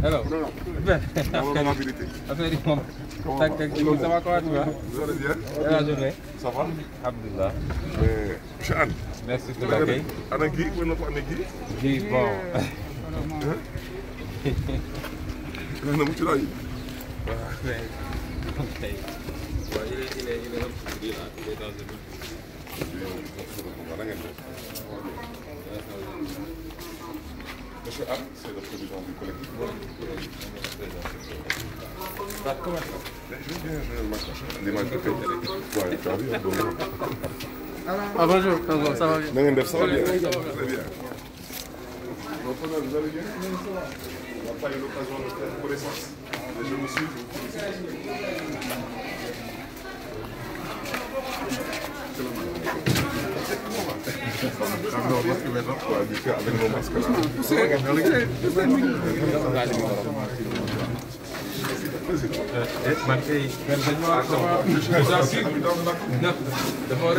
Hello. Ça va comment tu vas? Vous allez bien? Et la journée? Ça va? Alhamdulillah. Mais, monsieur Anne. Merci pour l'accueil. Anna Guy, où est notre Anna Guy? Guy, bon. Non, tu l'as eu? Ok. Il est un petit là, il est dans une... Monsieur Anne, c'est le président du collectif. Comment ça va? Je vais bien, je m'accroche. L'image de fait. Ouais, tu as vu, Ah bonjour, ça va bien? Ça va bien, très bien. Vous allez bien? On n'a pas eu l'occasion de faire connaissance. Je vous suis, je vous félicite. Avec nos masques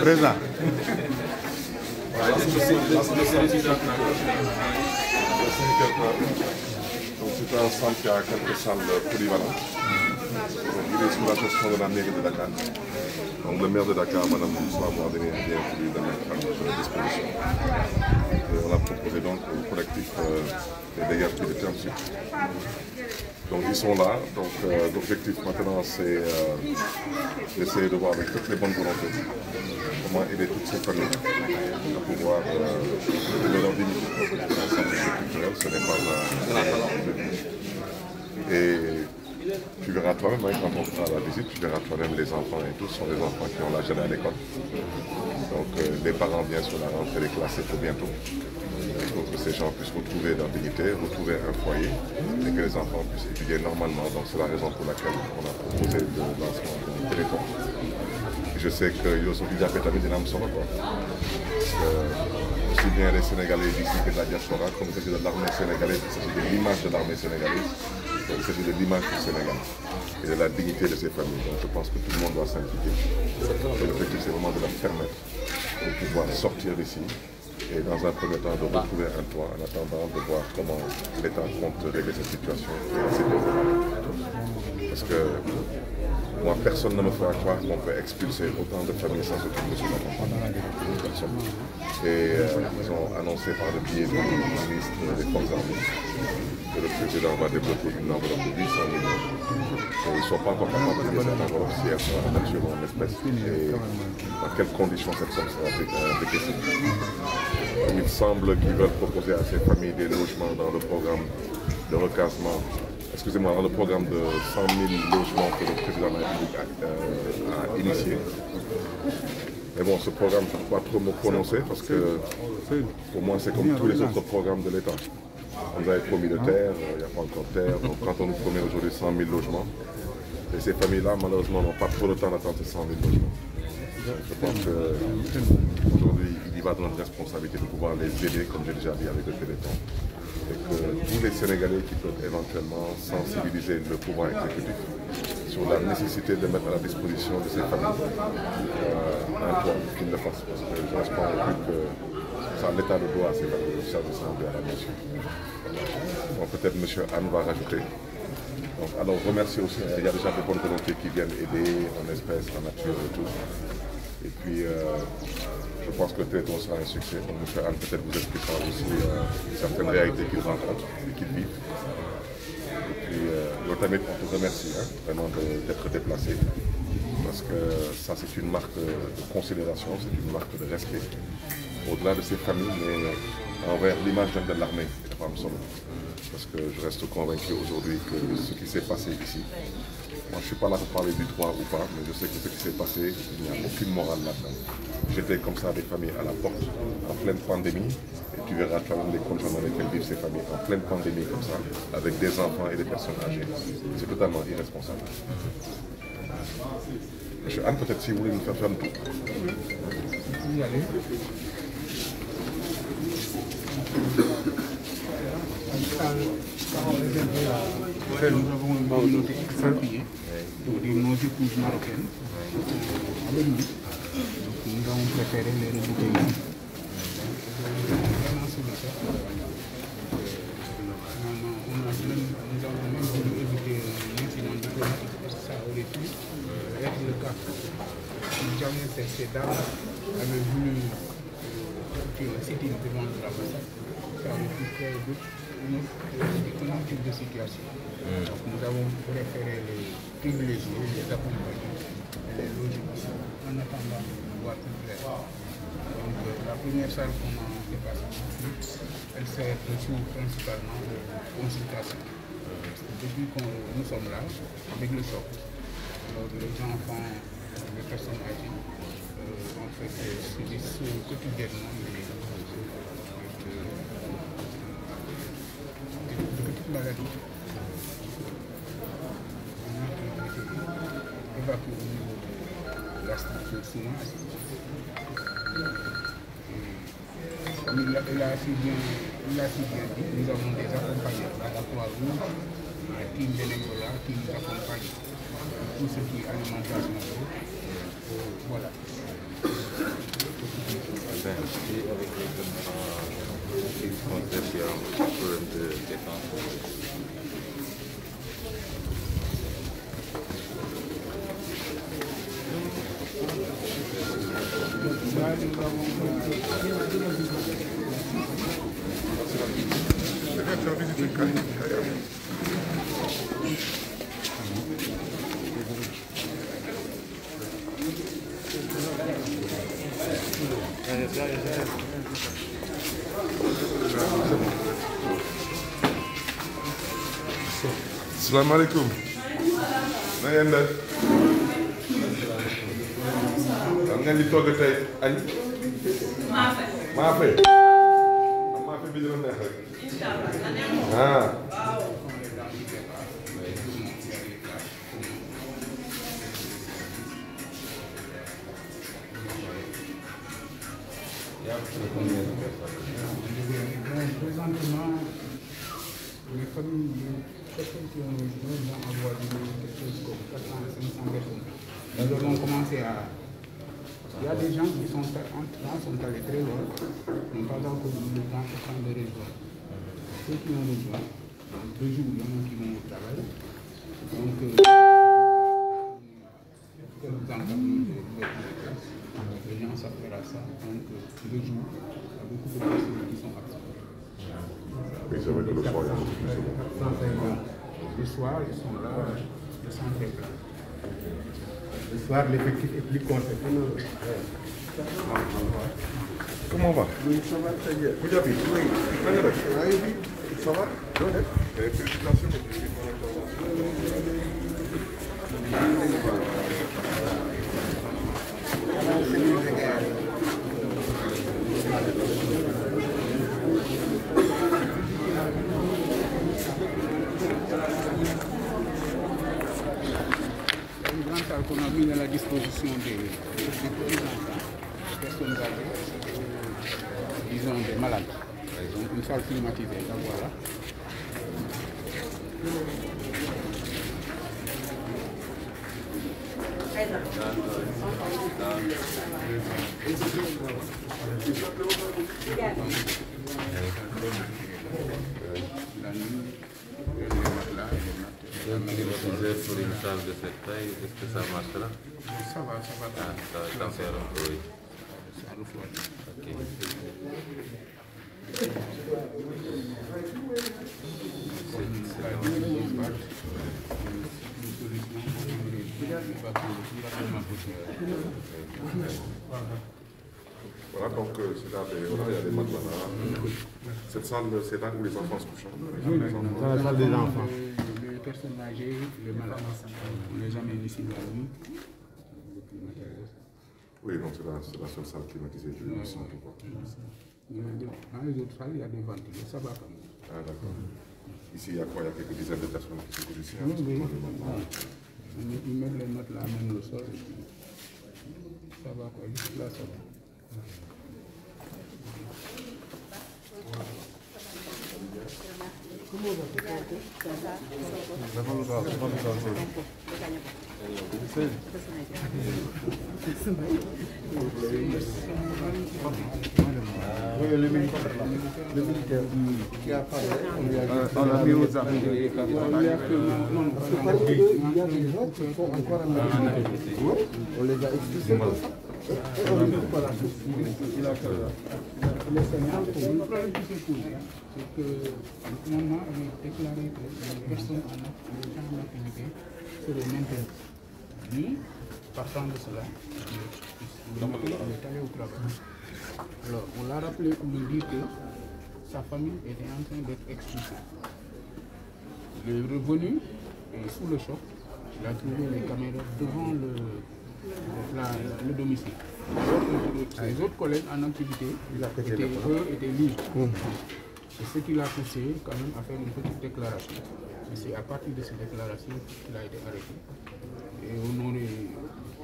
Présent. C'est un centre qui a quelques salles polyvalentes. Il est sous la gestion de la mairie de Dakar. Donc le maire de Dakar, Madame Moussa, m'a donné bien voulu de mettre à notre disposition. Et on a proposé donc au collectif des dégâts de terme sud. Donc ils sont là. Donc l'objectif maintenant c'est d'essayer de voir avec toutes les bonnes volontés comment aider toutes ces familles à pouvoir donner leur dignité. C'est un centre culturel, ce n'est pas un... Et tu verras toi-même, hein, quand on fera la visite, tu verras toi-même les enfants et tout, ce sont des enfants qui ont l'âge d'aller à l'école. Donc les parents viennent sur la rentrée des classes pour bientôt. Il faut que ces gens puissent retrouver leur dignité, retrouver un foyer et que les enfants puissent étudier normalement. Donc c'est la raison pour laquelle on a proposé le lancement d'un téléphone. Et je sais que Yosso Diapétamine est l'âme sonore. Aussi bien les Sénégalais d'ici que de la diaspora, comme il s'agit de l'armée sénégalaise, il s'agit de l'image de l'armée sénégalaise, il s'agit de l'image du Sénégal et de la dignité de ses familles. Donc je pense que tout le monde doit s'impliquer. L'objectif c'est vraiment de leur permettre de pouvoir sortir d'ici et dans un premier temps de retrouver un toit en attendant de voir comment l'État compte régler cette situation et la sécurité. Parce que moi, personne ne me fera croire qu'on peut expulser autant de familles sans aucune mesure d'accompagnement. Personne. Et ils ont annoncé par le biais du ministre des Forces armées que le président va débloquer une enveloppe de 800 millions. Et ils ne sont pas encore capables de payer cette enveloppe si elle sera nature en espèces et dans quelles conditions cette somme sera décaissée. Il semble qu'ils veulent proposer à ces familles des logements dans le programme de recasement. Excusez-moi, dans le programme de 100 000 logements que le président de la République a initié. Mais bon, ce programme, je ne peux pas trop me prononcer parce que pour moi, c'est comme tous les autres programmes de l'État. On nous avait promis de terre, il n'y a pas encore de terre. Donc quand on nous promet aujourd'hui 100 000 logements, et ces familles-là, malheureusement, n'ont pas trop le temps d'attendre ces 100 000 logements. Je pense qu'aujourd'hui, il y va de notre responsabilité de pouvoir les aider, comme j'ai déjà dit avec le Téléthon. Et que tous les Sénégalais qui peuvent éventuellement sensibiliser le pouvoir exécutif sur la nécessité de mettre à la disposition de ces familles un toit qu'ils le fassent. Parce que je pense plus que l'État le doit à ces familles, le service rendu à la nation. Bon, peut-être M. Anne va rajouter. Donc, alors, remercie aussi, il y a déjà des bonnes volontés qui viennent aider en espèces, en nature et tout. Et puis, je pense que le Téléthon sera un succès. Donc, M. Anne peut-être vous expliquera aussi certaines réalités qu'ils rencontrent et qu'ils vivent. Et puis, on te remercie vraiment d'être déplacé. Parce que ça, c'est une marque de considération, c'est une marque de respect. Au-delà de ces familles, mais envers l'image de l'armée de Femme Solo. Parce que je reste convaincu aujourd'hui que ce qui s'est passé ici, moi je ne suis pas là pour parler du droit ou pas, mais je sais que ce qui s'est passé, il n'y a aucune morale là-dedans. J'étais comme ça des familles à la porte, en pleine pandémie, et tu verras quand même les conditions dans lesquelles vivent ces familles, en pleine pandémie comme ça, avec des enfants et des personnes âgées. C'est totalement irresponsable. Monsieur Anne, peut-être si vous voulez nous faire un tour. Y aller. Nous avons une communauté expatriée, c'est-à-dire nos épouses marocaines avec nous. Donc nous avons préféré les rebouter ici. Vraiment solitaire. Nous avons même voulu éviter un incident diplomatique parce que ça aurait pu être le cas. Jamais ces dames avaient voulu tuer un sitting devant l'ambassade. Ça aurait pu créer un type de situation. Donc nous avons préféré les privilégier, les accompagner et les loger en attendant de voir tout clair. Donc la première salle qu'on a dépassée, elle sert principalement de consultation. Depuis que nous sommes là, avec le choc, les enfants, les personnes âgées, en fait, subissent quotidiennement des petites maladies. Évacuées au niveau de la structure souvent. Comme il a si bien dit, nous avons des accompagnants à la Croix-Rouge, un team bénévolat qui nous accompagne tout ce qui est alimentation. Voilà. Et avec les qui sont derrière un problème de défense. Assalamu alaikum. Na ngeen def. Am ngeen di togg tey añ. Maafe. Maafe bi dina neex rek. Inshallah. Présentement, les familles, les personnes qui ont besoin vont avoir quelque chose comme 400 à 500 personnes. Nous avons commencé à... Il y a des gens qui sont allés très loin, n'ont pas encore eu le temps de rejoindre. Ceux qui ont besoin, dans 2 jours, il y en a qui vont au travail. Donc, les gens s'appellent à ça. Donc, 2 jours, il y a beaucoup de personnes qui sont absentes. Oui, c'est vrai que le soir, il y a beaucoup plus de monde. Le soir, ils sont là, le centre est plein. Le soir, l'effectif est plus conséquent. Comment on va? Oui, ça va très bien. Vous avez oui. Ça va? Félicitations. Une grande salle qu'on a mis à la disposition des personnes âgées, disons des malades. Donc une salle climatisée, là voilà. La nuit, les matelas et les nattes. Climatisé pour une salle de cette taille, est-ce que ça marche là? Ça va. Ça fait un peu, oui. Ça refroidit. Ok. Voilà, donc c'est là, il y a des matelas. Cette salle, c'est là où les enfants se couchent. Dans la salle des enfants. Les personnes âgées, les malades, on les amène ici la nuit. Oui, donc c'est la seule salle climatisée du centre. Dans les autres salles, il y a des ventilés, ça va quand même. Ah, d'accord. Ici, il y a quoi? Il y a quelques dizaines de personnes qui se couchent ici. Oui. Ils mettent les notes là, même le sol. Ça va quoi, juste là, ça va. Le militaire qui a parlé, on l'a mis aux armes. Il y a des gens qui sont encore en activité. On les a expulsés comme ça. On ne trouve pas la source. Le Sénégal, le problème qui s'est posé, c'est que le commandement avait déclaré que les personnes en activité seraient maintenues. Lui, partant de cela, il est allé au travail. Alors, on l'a rappelé pour lui dire que sa famille était en train d'être expulsée. Il est revenu et sous le choc, il a trouvé les caméras devant le domicile. Les autres collègues en activité étaient libres. C'est ce qui l'a poussé quand même à faire une petite déclaration. Et c'est à partir de cette déclaration qu'il a été arrêté. Et on aurait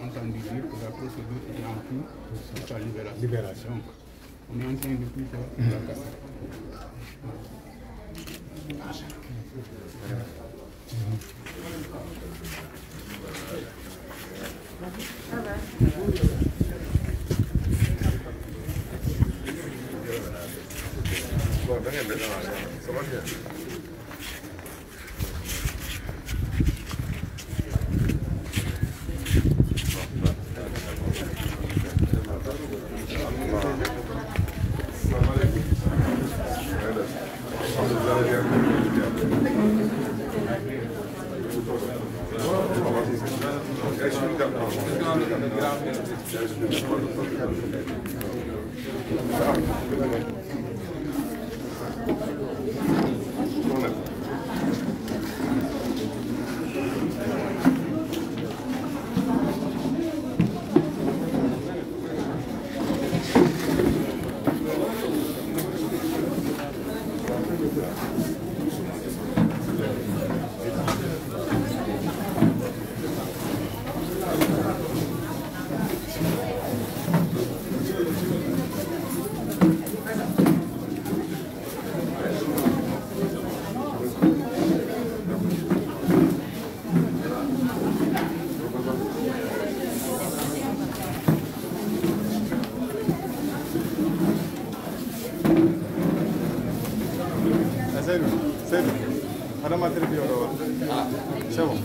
entendu dire que la procédure était en cours pour sa libération. Donc, on est en train de tout faire pour la casser. Ça va bien. C'est bon.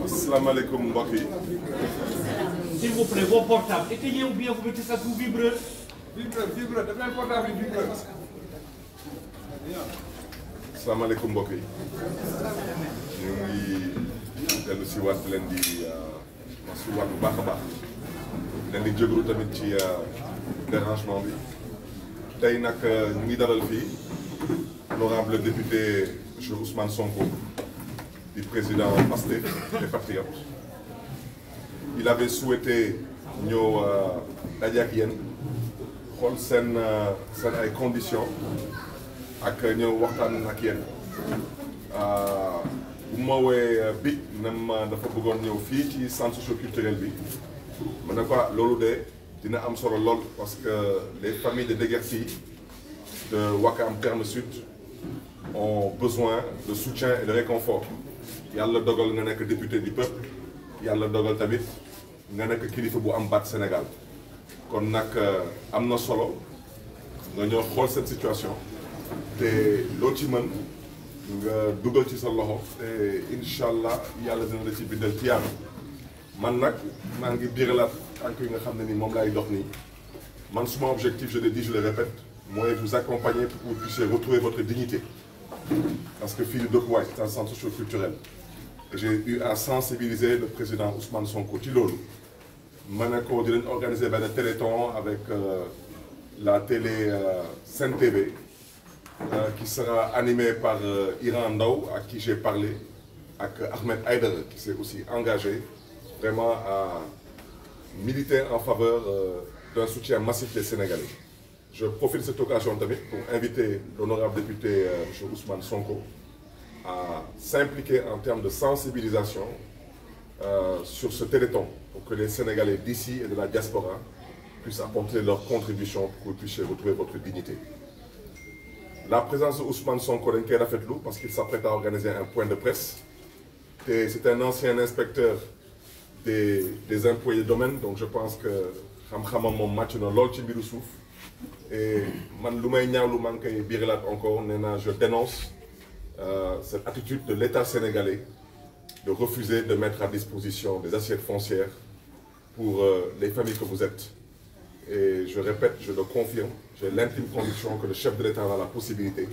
Asalaamaaleykum mbokk yi. S'il vous plaît, vos portables, éteignez ou bien vous mettez ça sous vibreur. Vibreur, daf leen portable yi vibreur. Asalaamaaleykum mbokk yi. ñu ngi dellu si waat leen di masuwaat bu baax a baax. leen di jégalu tamit ci dérangement bi. tey nag ñu ngi dalal fii honorable député monsieur Ousmane Sonko, du président Pastef des Patriotes. Il avait souhaité ñëw daje ak yéen xool seen ay conditions ak ñëw waxtaan ak yéen bu ma woowee big nam dafa bëggoon ñëw fii ci centre socio-culturel bi ma ne ko loolu de dina am solo lool parce que les familles de déguerpis de Ouakam Terme Sud ont besoin de soutien et de réconfort. Yàlla dogal nga nekk député du peuple yàlla dogal tamit nga nekk kilifa bu am baat Sénégal kon nag am na solo nga ñëw xool cette situation te loo ci mën nga dugal ci sa loxo te incha allah yàlla dina la ci bindal ci yàlla man nag maa ngi biiralaat tànk yi nga xam ne ni moom laay dox nii man suma objectif je le dis je le répète mooy vous accompagner pour que vous puissiez retrouver votre dignité parce que fii di dëkkuwaay c'est un centre socio-culturel et j'ai eu à sensibiliser le président Ousmane Sonko ci loolu ma ne ko dinañ organiser benn téléthon avec la télé Sen TV qui sera animé par Iran Ndaw à qui j'ai parlé ak Ahmed Aïdara qui s'est aussi engagé vraiment à militer en faveur d'un soutien massif des Sénégalais. Je profite de cette occasion tamit pour inviter l'honorable député M. Ousmane Sonko à s'impliquer en termes de sensibilisation sur ce téléthon pour que les Sénégalais d'ici et de la diaspora puissent apporter leur contribution pour que vous puissiez retrouver votre dignité. La présence de Ousmane Sonko dañ koy rafetlu parce qu'il s'apprête à organiser un point de presse et c'est un ancien inspecteur des impôts et des domaines donc je pense que xam-xamam moom màcc na lool ci mbiru suuf et man lu may ñaawlu maa ngi koy biiralaat encore nee naa je dénonce cette attitude de l'État sénégalais de refuser de mettre à disposition des assiettes foncières pour les familles que vous êtes. Et je répète, je le confirme, j'ai l'intime conviction que le chef de l'État a la possibilité.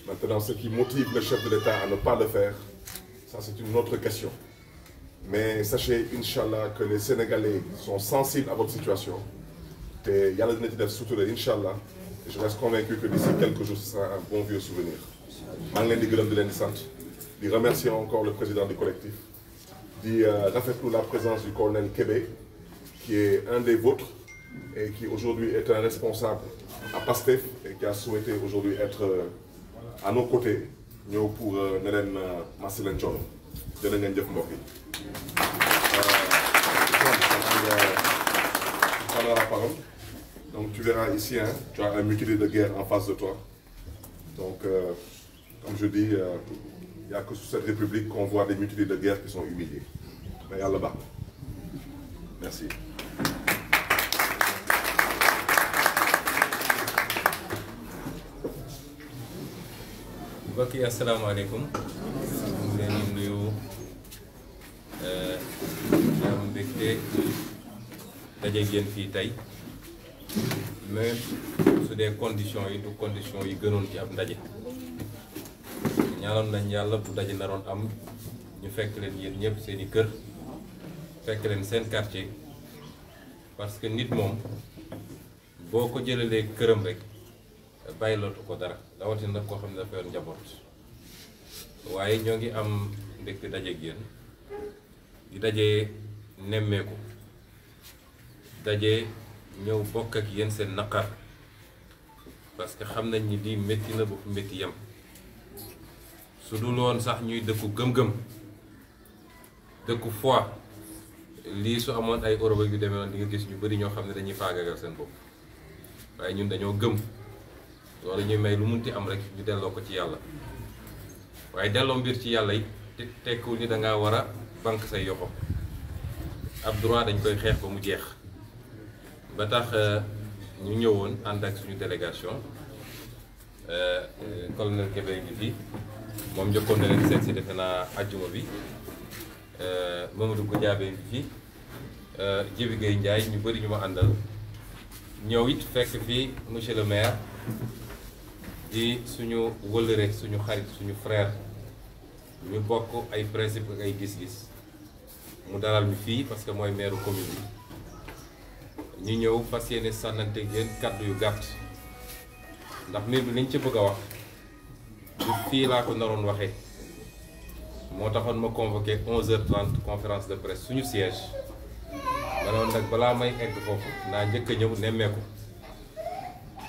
Maintenant, ce qui motive le chef de l'État à ne pas le faire, ça c'est une autre question. Mais sachez, Inch'Allah, que les Sénégalais sont sensibles à votre situation. Et yàlla dina ci def sutura Inch'Allah. Et je reste convaincu que d'ici quelques jours, ce sera un bon vieux souvenir. maa ngi leen di gërëm di leen di sant di remercier encore le président du collectif di rafetlu la présence du colonel Kébé qui est un des vôtres et qui aujourd'hui est un responsable à PASTEF et qui a souhaité aujourd'hui être à nos côtés ñëw pour ne leen massi leen coono jërë ngeen jëf mbokk yi. prendra la parole donc tu verras ici hein, tu as un mutilé de guerre en face de toi donc comme je dis il n'y a que sous cette république qu'on voit des mutilés de guerre qui sont humiliés mais yàlla baax na merci. mbokk yi asalaamaaleykum ñu leen di nuyu am mbégte daje ngeen fii tey mais su dee conditions yi du conditions yi gënoon ci ab ndaje ñaanoon nañ yàlla bu daje naroon am ñu fekk leen yéen ñëpp seen i kër fekk leen seen quartier parce que nit moom boo ko jëlalee këram rek bàyyi lootu ko dara rawatina nag koo xam ne dafa yor njaboot waaye ñoo ngi am mbégte dajeeg yéen di daje nemmeeku daje ñëw bokk ak yéen seen naqar parce que xam nañ ni lii métti na ba fu métti yem su dul woon sax ñuy dëkku gëm-gëm dëkku foi lii su amoon ay Europe yu demee noonu di nga gis ñu bari ñoo xam ne dañuy faagagal seen bopp waaye ñun dañoo gëm loolu ñuy may lu munti am rek ñu delloo ko ci yàlla waaye delloo mbir ci yàlla yi tekkiwul ni dangaa war a banque say yoxo ab droit dañ koy xeex ba mu jeex ba tax ñu ñëwoon ànd ak suñu délégation colonel Kébé ngi fi moom njëkkoon na leen seet si defe naa ajjuma bi Mamadou Goudiaby ngi fi Djibi Gueye Ndiaye ñu bëri ñu ma àndal ñëw it fekk fii monsieur le maire di suñu wëllëre suñu xarit suñu frère ñu bokk ay principe ak ay gis-gis mu dalal mi fii parce que mooy maire commune bi ñu ñëw fas yéene sànnante yéen kàddu yu gàtt ndax mbir bi liñ ci bëgg a wax du fii laa ko naroon waxee moo taxoon ma convoqué 11h30 conférence de presse suñu siège ma noonu nag balaa may egg foofu naa njëkk a ñëw nemmeeku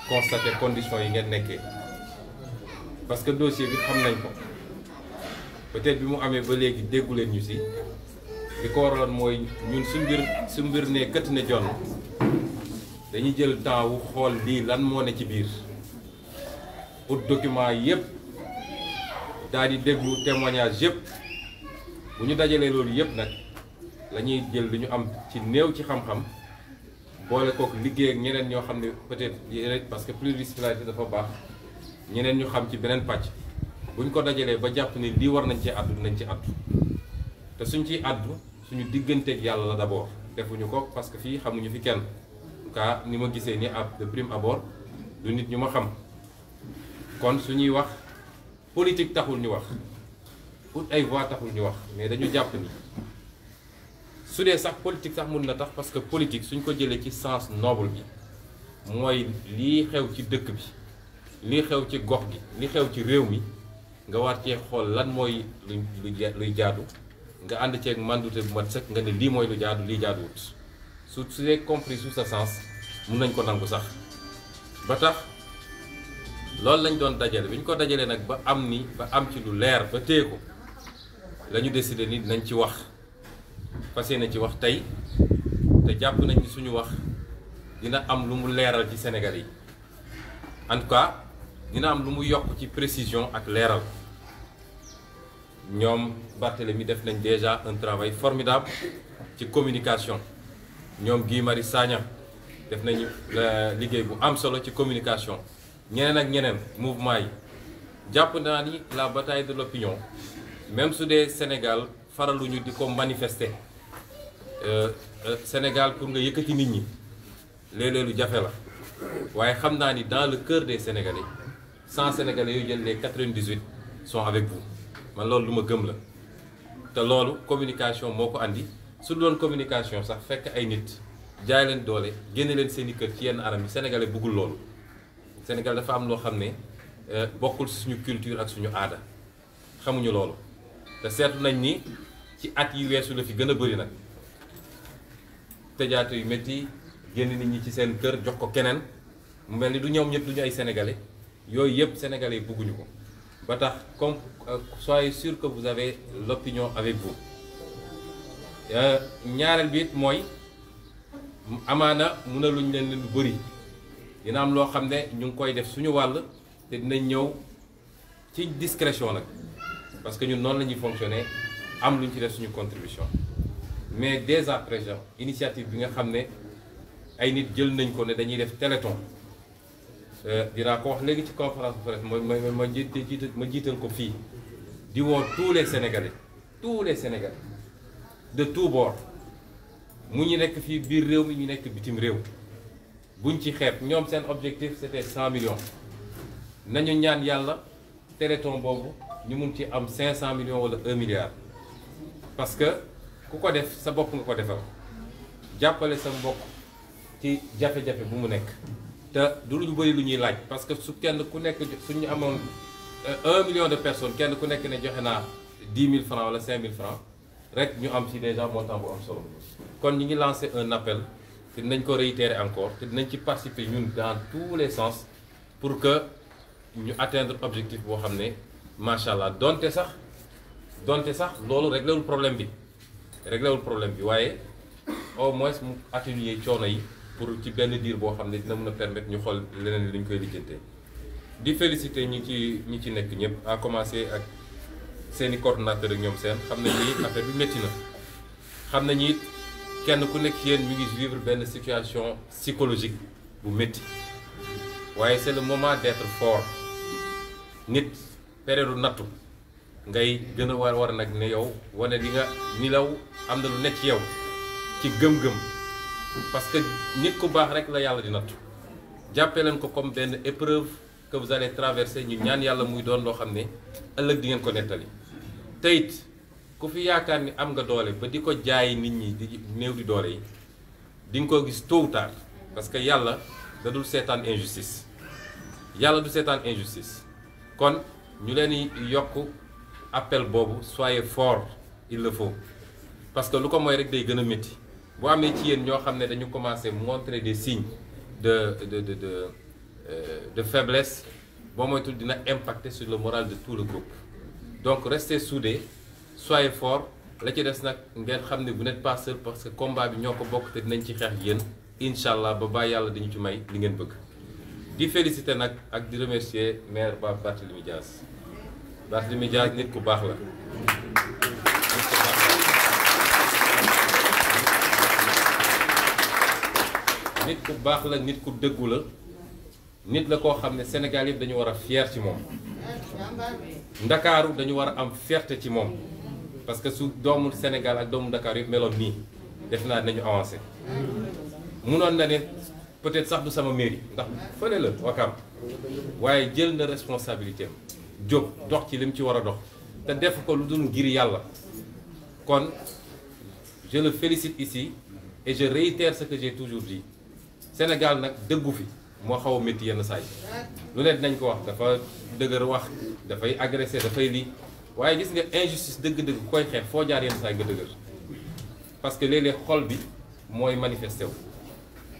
constater conditions yi ngeen nekkee parce que dossier bi xam nañ ko peut-être bi mu amee ba léegi déggu leen ñu si li ko waraloon mooy ñun su mbir ne kët ne jonn dañuy jël temps wu xool lii lan moo ne ci biir ut document yépp daal di déglu témoignage yépp bu ñu dajalee loolu yépp nag la ñuy jël lu ñu am ci néew ci xam-xam boole kook liggéey ak ñeneen ñoo xam ne peut-être parce que pluridisciplinarité dafa baax ñeneen ñu xam ci beneen pàcc bu ñu ko dajalee ba jàpp ni lii war nañ ci àddu nañ ci àddu te suñ ciy àddu suñu digganteeg yàlla la d'abord defuñu ko parce que fii xamuñu fi kenn en tout cas ni ma gisee ni de prime abord du nit ñu ma xam kon suñuy wax politique taxul ñu wax ut ay voix taxul ñu wax mais dañu jàpp ni su dee sax politique sax mun na tax parce que politique suñ ko jëlee ci sens noble bi mooy lii xew ci dëkk bi lii xew ci gox gi li xew ci réew mi nga war cee xool lan mooy luy jaadu nga ànd ceeg mandute bu mat sëkk nga ne lii mooy lu jaadu lii jaaduwut su dee compris sous ce sens mun nañ ko nangu sax ba tax loolu lañ doon dajale bi ñu ko dajalee nag ba am ci lu leer ba téye ko la ñu décidé ni nañ ci wax fas yéene ci wax tey te jàpp nañ ni suñu wax dina am lu mu leeral ci Sénégal yi en tout cas dina am lu mu yokk ci précision ak leeral ñoom Barthélémy def nañ déjà un travail formidable ci communication ñoom Guy Marius Sagna def nañu liggéey bu am solo ci communication ñeneen ak ñeneen mouvement yi jàpp naa ni la bataille de l'opinion même su dee Sénégal faraluñu di ko manifester Sénégal pour nga yëkkati nit ñi léeg-léeg lu jafe la waaye xam naa ni dans le cœur des Sénégalais 100 Sénégalais yooyu jël les 98 sont avec vous man loolu lu ma gëm la te loolu communication moo ko andi su doon communication sax fekk ay nit jaay leen doole génne leen seen i kër ci yenn anam yi Sénégalais bëggul loolu Sénégal dafa am loo xam ne bokkul suñu culture ak suñu aada xamuñu loolu te seetlu nañ ni ci at yi weesu la fi gën a bëri nag tëjaate yu métti génn nit ñi ci seen kër jox ko keneen mu mel ni du ñoom ñëpp du ñu ay sénégalais yooyu yëpp sénégalais yi bëgguñu ko ba tax comme soyez sûr que vous avez l'opinion avec vous ñaareel bi it mooy amaana mënaluñ leen lu bëri dina am loo xam ne ñu ngi koy def suñu wàll te dinañ ñëw ci discrétion nag parce que ñun noonu la ñuy fonctionner am lu ñu ci def suñu contribution mais dès à présent initiative bi nga xam ne ay nit jël nañ ko ne dañuy def téléthon dinaa ko wax léegi ci conférence de presse ma jiital ko fii di woo tous les Sénégalais de tous bords mu ñu nekk fii biir réew mi ñu nekk bitim réew buñ ci xeeb ñoom seen objectif c'était 100 millions nañu ñaan yàlla téléthon boobu ñu mun ci am 500 millions wala 1 milliard parce que ku ko def sa bopp nga ko defal jàppale sa mbokk ci jafe-jafe bu mu nekk te du lu ñu bëri lu ñuy laaj parce que su kenn ku nekk suñu amoon 1 million de personnes kenn ku nekk ne joxe naa 10 000 francs wala 5 000 francs rek ñu am ci déjà montant bu am solo kon ñu ngi lancé un appel te dinañ ko réitérer encore te dinañ ci participer ñun dans tous les sens pour que ñu atteindre objectif boo xam ne macha allah donte sax loolu réglewul problème bi waaye au moins mu atténuer coono yi pour ci benn diir boo xam ne dina mën a permettre ñu xool leneen li ñu koy lijjantee di féliciter ñi ci nekk ñëpp à commencer ak seeni coordonnateur ak ñoom seen xam nañ ni affaire bi métti na xam nañu it kenn ku nekk yéen ñu ngi vivre benn situation psychologique bu métti waaye c'est le moment d'être fort nit période nattu ngay gën a war nag ne yow wane li nga ni law am na lu nekk ci yow ci gëm-gëm parce que nit ku baax rek la yàlla di nattu jàppee leen ko comme benn épreuve que vous allez traverser ñu ñaan yàlla muy doon loo xam ne ëllëg di ngeen ko nettali te it ku fi yaakaar ni am nga doole ba di ko jaay nit ñi di néew di doole yi di nga ko gis tôt ou tard parce que yàlla da dul seetaan injustice kon ñu leen di yokk appel boobu soyez fort il le faut parce que lu ko mooy rek day gën a métti boo amee ci yéen ñoo xam ne dañu commencé montrer des signes de de faiblesse boo moytul dina impacter sur le moral de tout le groupe. Donc restez soudés, soyez forts. La ci des nag ngeen xam ne vous n'êtes pas seul parce que combat bi ñoo ko bokk te dinañ ci xeex yéen incha allah ba bàyyi yàlla dañu ci may li ngeen bëgg. di féliciter nag ak di remercier maire Barthélémy Dias. Barthélémy Dias nit ku baax la. nit ku baax la, nit ku dëggu la, nit la koo xam ne Sénégal yëpp dañu war a fier ci moom. Ndakaaru dañu war a am fierté ci moom parce que su doomu Sénégal ak doomu Ndakaaru yëpp meloon nii def naa dinañu avancé. munoon na ne peut-être sax du sama mairie ndax fële la Wakam waaye jël na responsabilité am jóg dox ci li mu ci war a dox te def ko lu dul ngir yàlla. kon je le félicite ici et je réitère ce que j'ai toujours dit. Sénégal nag dëggu fi moo xaw a métti yenn saa yi lu ne dinañ ko wax dafa dëgër wax dafay agressé dafay lii waaye gis nga injustice dëgg-dëgg koy xeex foo jaar yenn saa yi nga dëgër parce que léeg-léeg xol bi mooy manifesté wu.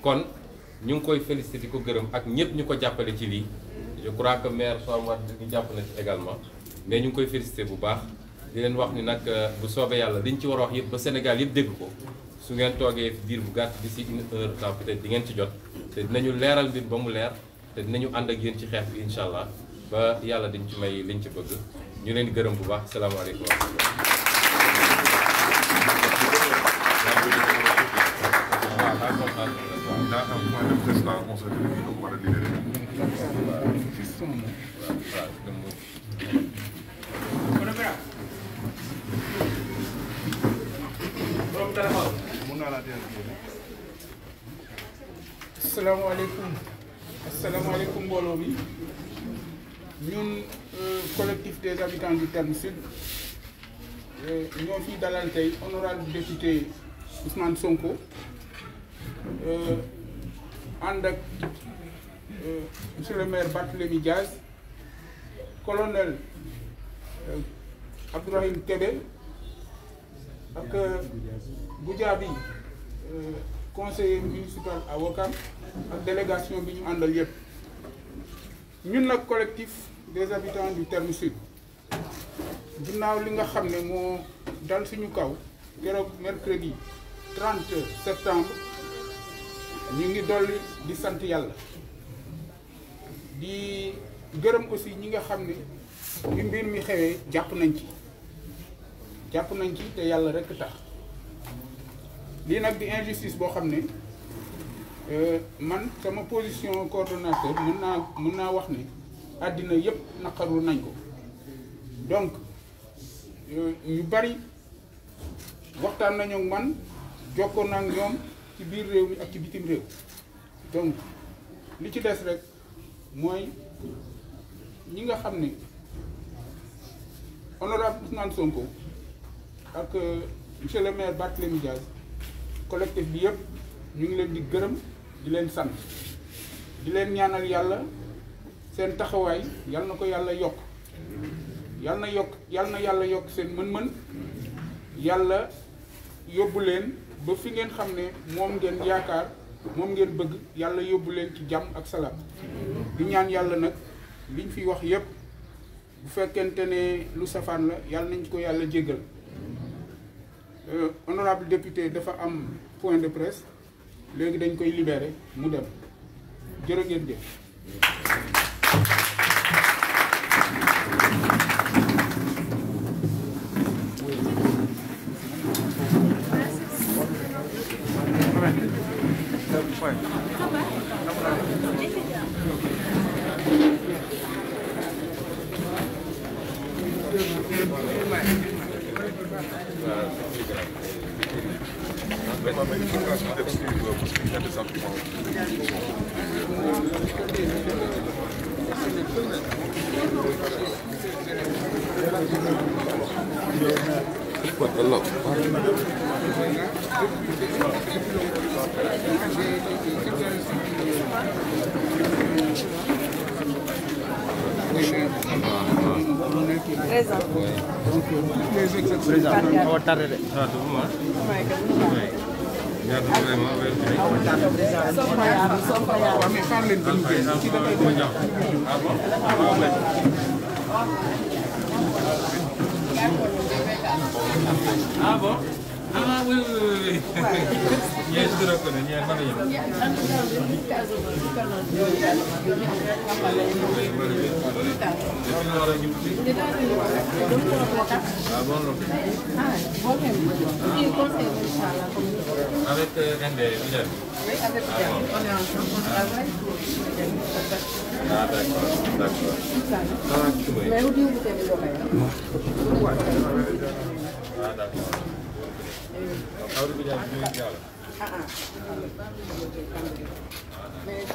kon ñu ngi koy félicité di ko gërëm ak ñëpp ñu ko jàppale ci lii je crois que maire Soham Wardini ñu jàpp na ci également mais ñu ngi koy félicité bu baax di leen wax ni nag bu soobee yàlla liñ ci war a wax yëpp ba Sénégal yëpp dégg ko. su ngeen toogee diir bu gàtt d'ici une heure de temps peut-être di ngeen ci jot te dinañu leeral mbir ba mu leer te dinañu ànd ak yéen ci xeex bi incha allah ba yàlla dañ ci may liñ ci bëgg ñu leen di gërëm bu baax salaamaaleykum wa asalaamaaleykum mbooloo mi ñun collectif des habitants du Terme Sud ñoo fi dalal tey honorable député Ousmane Sonko ànd ak monsieur le maire Barthélémy Dias, colonel Abdourahim Kébé ak Goudiaby conseiller municipal à Ouakam ak délégation bi ñu àndal yépp. ñun nag collectif des habitants du Terme Sud ginnaaw li nga xam ne moo dal suñu kaw keroog mercredi 30 septembre ñu ngi dolli di sant yàlla di gërëm aussi ñi nga xam ne bi mbir mi xewee jàpp nañ ci te yàlla rekk tax. lii nag di injustice boo xam ne man sama position coordonnateur mën naa wax ne àddina yépp naqarlu nañ ko donc ñu bari waxtaan nañu ak man jokkoon naa ak ñoom ci biir réew mi ak ci bitim réew donc li ci des rek mooy ñi nga xam ne honorable Ousmane Sonko ak monsieur le maire Barthélémy Dias collectif bi yëpp ñu ngi leen di gërëm di leen sant di leen ñaanal yàlla seen taxawaay yal na ko yàlla yokk yal na yàlla yokk seen mën-mën yàlla yóbbu leen ba fi ngeen xam ne moom ngeen yaakaar moom ngeen bëgg yàlla yóbbu leen ci jàmm ak salaam di ñaan yàlla nag liñ fi wax yëpp bu fekkente ne lu safaan la yàlla nañ ko yàlla jéggal. Honorable député dafa am point de presse léegi dañ koy libéré mu dem jërë ngeen jëf. Présent. Ah bon? Ah oui, oui, oui. Ñeent si dara ko ne ñeent fan la ñu. Avec Rendé, Michel. Oui, avec Michel. On est ensemble, on travaille. Ah d'accord, d'accord. Ça va tout bien. Mais où dit vous avez l'oreille? Ah d'accord. Awru bi ñaan ñu jall. Ah ah. Mais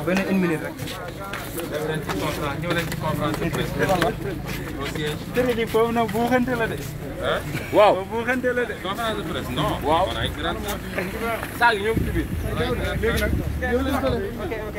benn une minute rek. Dem leen ci conférence, ñëw leen ci conférence de presse. Aussi. Télé di foofu nag buuxante la de. Hein? Waaw buuxante la de. Conférence de presse, non. Waaw. On a une grande Saag ñëw ci biir. léegi nag. Ñëw leen fële. Ok ok.